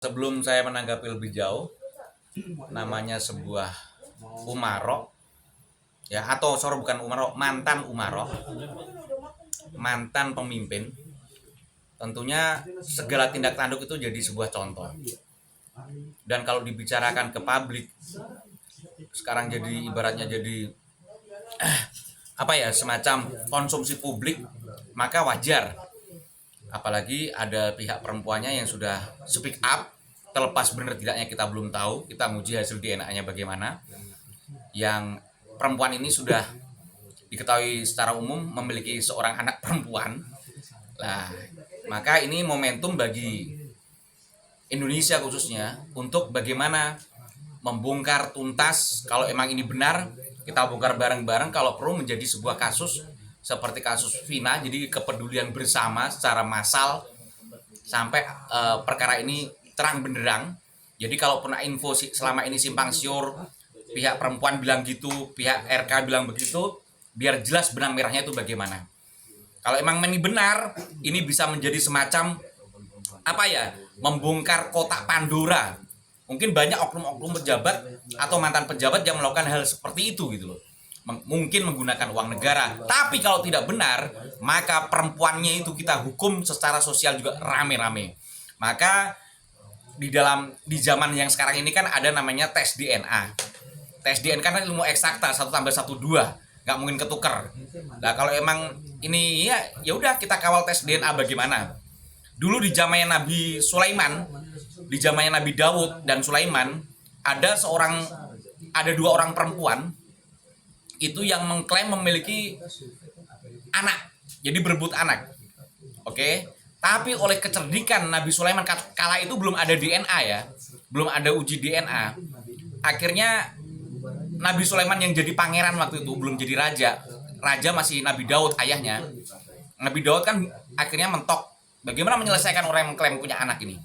Sebelum saya menanggapi lebih jauh, namanya sebuah umaro, ya atau sorry bukan umaro, mantan umaro, mantan pemimpin. Tentunya segala tindak tanduk itu jadi sebuah contoh. Dan kalau dibicarakan ke publik, sekarang jadi ibaratnya jadi semacam konsumsi publik, maka wajar. Apalagi ada pihak perempuannya yang sudah speak up, terlepas benar tidaknya kita belum tahu, kita nguji hasil DNA-nya bagaimana. Yang perempuan ini sudah diketahui secara umum memiliki seorang anak perempuan. Nah, maka ini momentum bagi Indonesia khususnya untuk bagaimana membongkar tuntas. Kalau emang ini benar, kita bongkar bareng-bareng, kalau perlu menjadi sebuah kasus seperti kasus Vina, jadi kepedulian bersama secara massal sampai perkara ini terang benderang. Jadi kalau pernah info selama ini simpang siur, pihak perempuan bilang gitu, pihak RK bilang begitu, biar jelas benang merahnya itu bagaimana. Kalau emang ini benar, ini bisa menjadi semacam membongkar kotak Pandora. Mungkin banyak oknum-oknum pejabat atau mantan pejabat yang melakukan hal seperti itu gitu loh. Mungkin menggunakan uang negara. Tapi kalau tidak benar, maka perempuannya itu kita hukum secara sosial juga rame-rame. Maka di zaman yang sekarang ini kan ada namanya tes DNA. Tes DNA kan ilmu eksakta, 1 tambah 1 2, nggak mungkin ketuker. Nah kalau emang ini ya udah kita kawal tes DNA bagaimana. Dulu di zamannya Nabi Sulaiman, di zamannya Nabi Daud dan Sulaiman, ada 2 orang perempuan itu yang mengklaim memiliki anak, jadi berebut anak. Oke. Tapi oleh kecerdikan Nabi Sulaiman, kala itu belum ada DNA ya, belum ada uji DNA. Akhirnya Nabi Sulaiman yang jadi pangeran waktu itu, belum jadi raja. Raja masih Nabi Daud ayahnya. Nabi Daud kan akhirnya mentok bagaimana menyelesaikan orang yang mengklaim punya anak ini.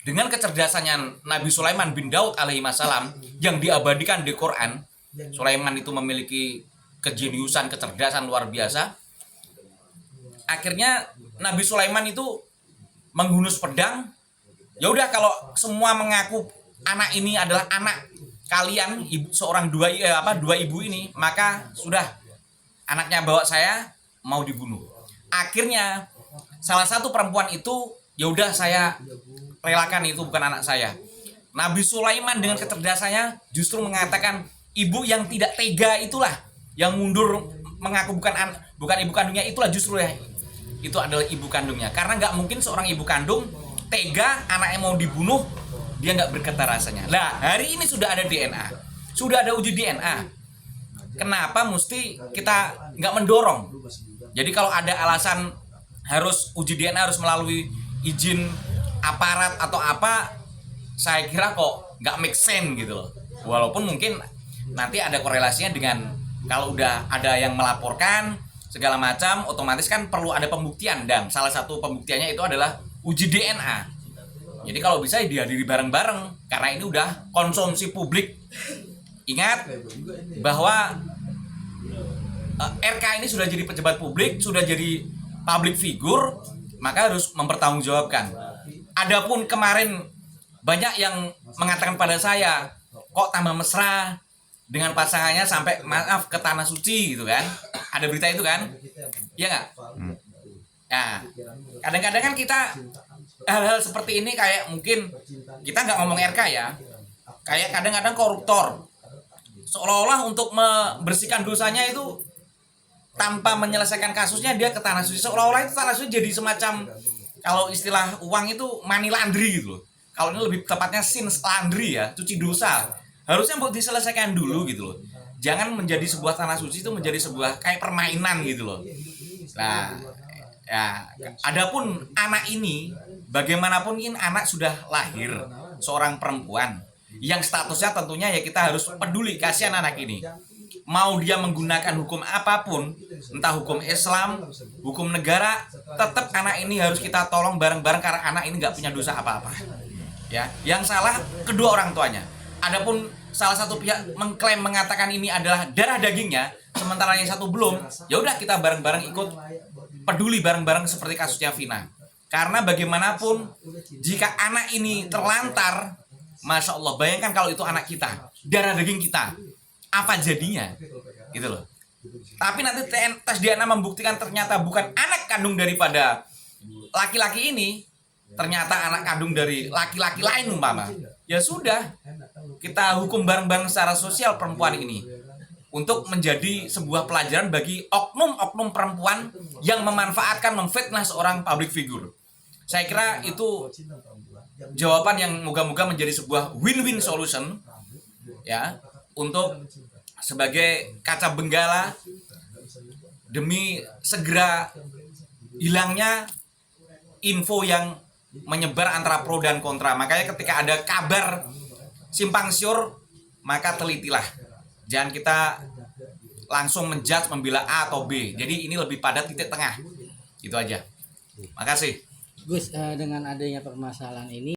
Dengan kecerdasannya Nabi Sulaiman bin Daud alaihi salam yang diabadikan di Quran, Sulaiman itu memiliki kejeniusan, kecerdasan luar biasa. Akhirnya Nabi Sulaiman itu menghunus pedang. Ya udah kalau semua mengaku anak ini adalah anak kalian, dua ibu ini, maka sudah anaknya bawa saya mau dibunuh. Akhirnya salah satu perempuan itu, ya udah saya relakan itu bukan anak saya. Nabi Sulaiman dengan kecerdasannya justru mengatakan ibu yang tidak tega itulah yang mundur mengaku bukan ibu kandungnya, itulah justru ya itu adalah ibu kandungnya. Karena nggak mungkin seorang ibu kandung tega anaknya mau dibunuh dia nggak berkata rasanya. Lah hari ini sudah ada DNA, sudah ada uji DNA. Kenapa mesti kita nggak mendorong? Jadi kalau ada alasan harus uji DNA harus melalui izin aparat atau apa, saya kira kok nggak make sense gitu loh. Walaupun mungkin nanti ada korelasinya dengan kalau udah ada yang melaporkan segala macam, otomatis kan perlu ada pembuktian, dan salah satu pembuktiannya itu adalah uji DNA. Jadi kalau bisa dihadiri bareng-bareng karena ini udah konsumsi publik. Ingat bahwa RK ini sudah jadi pejabat publik, sudah jadi public figure, maka harus mempertanggungjawabkan. Adapun kemarin banyak yang mengatakan pada saya, kok tambah mesra dengan pasangannya sampai maaf ke tanah suci gitu kan. Ada berita itu kan? Iya nggak? Nah, kadang-kadang kan kita hal-hal seperti ini kayak mungkin kita nggak ngomong RK ya, kayak kadang-kadang koruptor seolah-olah untuk membersihkan dosanya itu tanpa menyelesaikan kasusnya dia ke tanah suci, seolah-olah itu tanah suci jadi semacam, kalau istilah uang itu money laundry gitu loh. Kalau ini lebih tepatnya sins laundry ya, cuci dosa. Harusnya buat diselesaikan dulu gitu loh. Jangan menjadi sebuah tanah suci itu menjadi sebuah kayak permainan gitu loh. Nah, ya, adapun anak ini, bagaimanapun ini anak sudah lahir, seorang perempuan yang statusnya tentunya ya kita harus peduli, kasihan anak ini. Mau dia menggunakan hukum apapun, entah hukum Islam, hukum negara, tetap anak ini harus kita tolong bareng-bareng karena anak ini nggak punya dosa apa-apa. Ya, yang salah kedua orang tuanya. Adapun salah satu pihak mengklaim mengatakan ini adalah darah dagingnya, sementara yang satu belum, ya udah kita bareng-bareng ikut peduli bareng-bareng seperti kasusnya Vina. Karena bagaimanapun jika anak ini terlantar, Masya Allah, bayangkan kalau itu anak kita, darah daging kita, apa jadinya? Gitu loh. Tapi nanti tes DNA membuktikan ternyata bukan anak kandung daripada laki-laki ini, ternyata anak kandung dari laki-laki lain umpama. Ya sudah, kita hukum bareng-bareng secara sosial perempuan ini untuk menjadi sebuah pelajaran bagi oknum-oknum perempuan yang memanfaatkan, memfitnah seorang public figure. Saya kira itu jawaban yang moga-moga menjadi sebuah win-win solution ya, untuk sebagai kaca benggala demi segera hilangnya info yang menyebar antara pro dan kontra. Makanya ketika ada kabar simpang siur, maka telitilah. Jangan kita langsung menjudge, membela A atau B. Jadi ini lebih pada titik tengah. Itu aja. Makasih. Gus, dengan adanya permasalahan ini